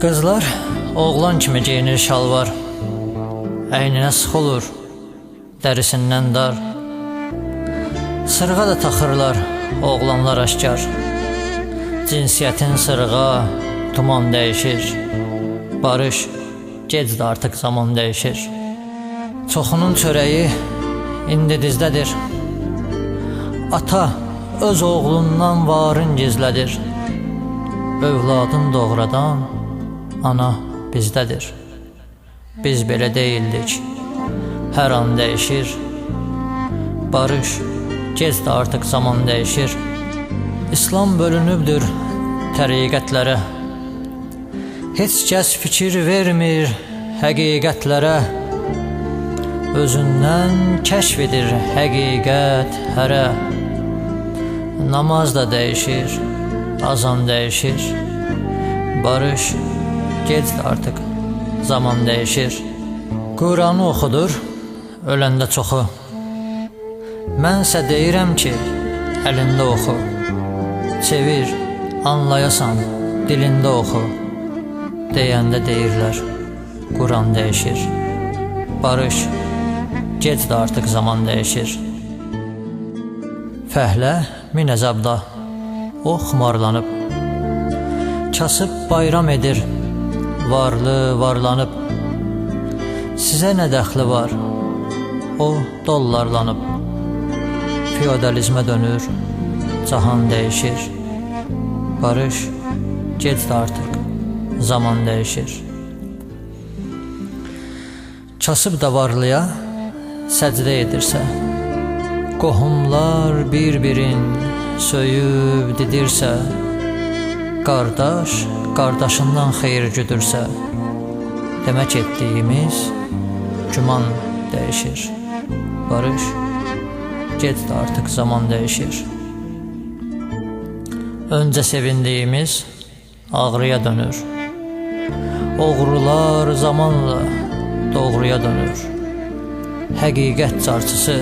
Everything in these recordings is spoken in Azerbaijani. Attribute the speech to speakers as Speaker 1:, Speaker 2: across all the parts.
Speaker 1: Qızlar oğlan kimi geyinir şalvar, əyninə sıx olur, dərisindən dar. Sırğa da taxırlar oğlanlar aşkar, cinsiyyətin sırğa, tuman dəyişir. Barış, gec də artıq zaman dəyişir. Çoxunun çörəyi indi dizdədir, ata öz oğlundan varın gizlədir. Övladın doğradan ana bizdədir. Biz belə deyildik, hər an dəyişir. Barış, gec də artıq zaman dəyişir. İslam bölünübdür təriqətlərə, heç kəs fikir vermir həqiqətlərə. Özündən kəşf edir həqiqət hərə. Namaz da dəyişir, azan dəyişir. Barış, gec də artıq zaman dəyişir. Quranı oxudur öləndə çoxu, mənsə deyirəm ki, əlində oxu. Çevir, anlayasan, dilində oxu. Deyəndə deyirlər, Quran dəyişir. Barış, gec də artıq zaman dəyişir. Fəhlə min əzabda, o xumarlanıb, kasıb bayram edir, varlı varlanıb. Sizə nə dəxli var, o dollarlanıb. Feodalizmə dönür, cahan dəyişir. Barış, gec də artıq zaman dəyişir. Kasıb da varlıya səcdə edirsə, qohumlar bir-birin söyüb didirsə, qardaş qardaşından xeyir güdürsə, demək etdiyimiz güman dəyişir. Barış, gec də artıq zaman dəyişir. Öncə sevindiyimiz ağrıya dönür. Oğrular zamanla doğruya dönür. Həqiqət çarçısı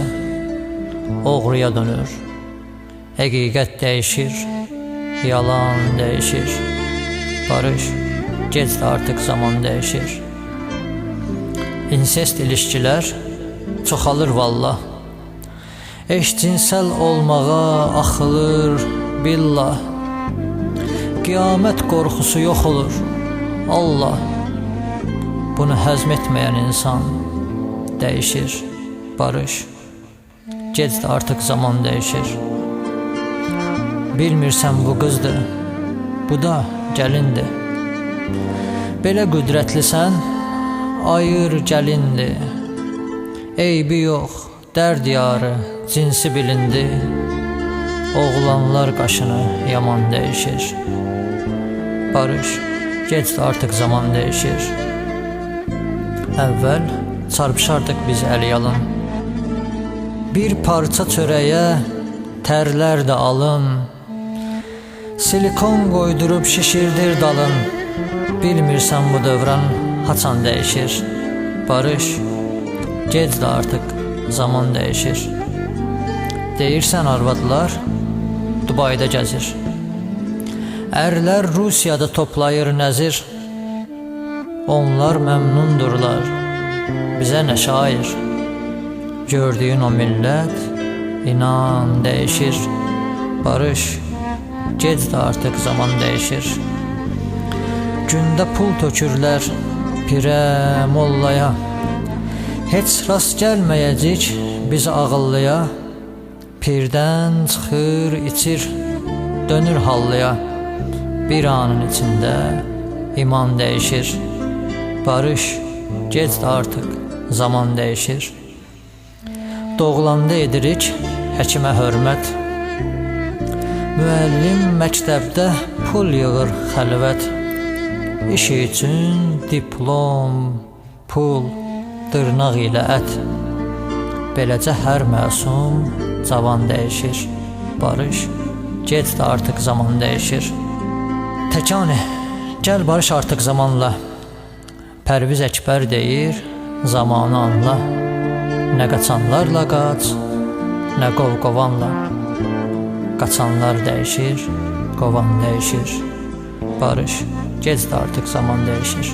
Speaker 1: oğruya dönür. Həqiqət dəyişir, yalan dəyişir. Barış, gec də artıq zaman dəyişir. İnsest ilişkilər çoxalır vallah, eşcinsel olmağa axılır billah. Qiyamət qorxusu yox olur, Allah. Bunu həzm etməyən insan dəyişir. Barış, gec də artıq zaman dəyişir. Bilmirsən bu qızdır, bu da gəlindir. Belə qüdrətlisən, ayır gəlindir. Eybi yox, dərd yarı, cinsi bilindi. Oğlanlar qaşını yaman dəyişir. Barış, gec də artıq zaman dəyişir. Əvvəl çarpışardıq biz əl-yalın, bir parça çörəyə tərlər də alın. Silikon qoydurub şişirdir dalın. Bilmirsən bu dövran haçan dəyişir. Barış, gec də artıq zaman dəyişir. Deyirsən arvadlar Dubayda gəzir, ərlər Rusiyada toplayır nəzir. Onlar məmnundurlar, bizə nə şair. Gördüyün o millət inan dəyişir. Barış, gec də artıq zaman dəyişir. Gündə pul tökürlər pirə, mollaya, heç rast gəlməyəcək biz ağıllıya. Pirdən çıxır, içir, dönür hallıya. Bir anın içində iman dəyişir. Barış, gec də artıq zaman dəyişir. Doğulanda edirik həkimə hörmət, müəllim məktəbdə pul yığır xəlvət. İş üçün diplom, pul, dırnaq ilə ət. Beləcə hər məsum cavan dəyişir. Barış, gec də artıq zaman dəyişir. Təkanə, gəl barış artıq zamanla. Pərviz Əkbər deyir, zamanı anla. Nə qaçanlarla qaç, nə qov-qovanla. Qaçanlar dəyişir, qovan dəyişir. barış, gec də artıq zaman dəyişir.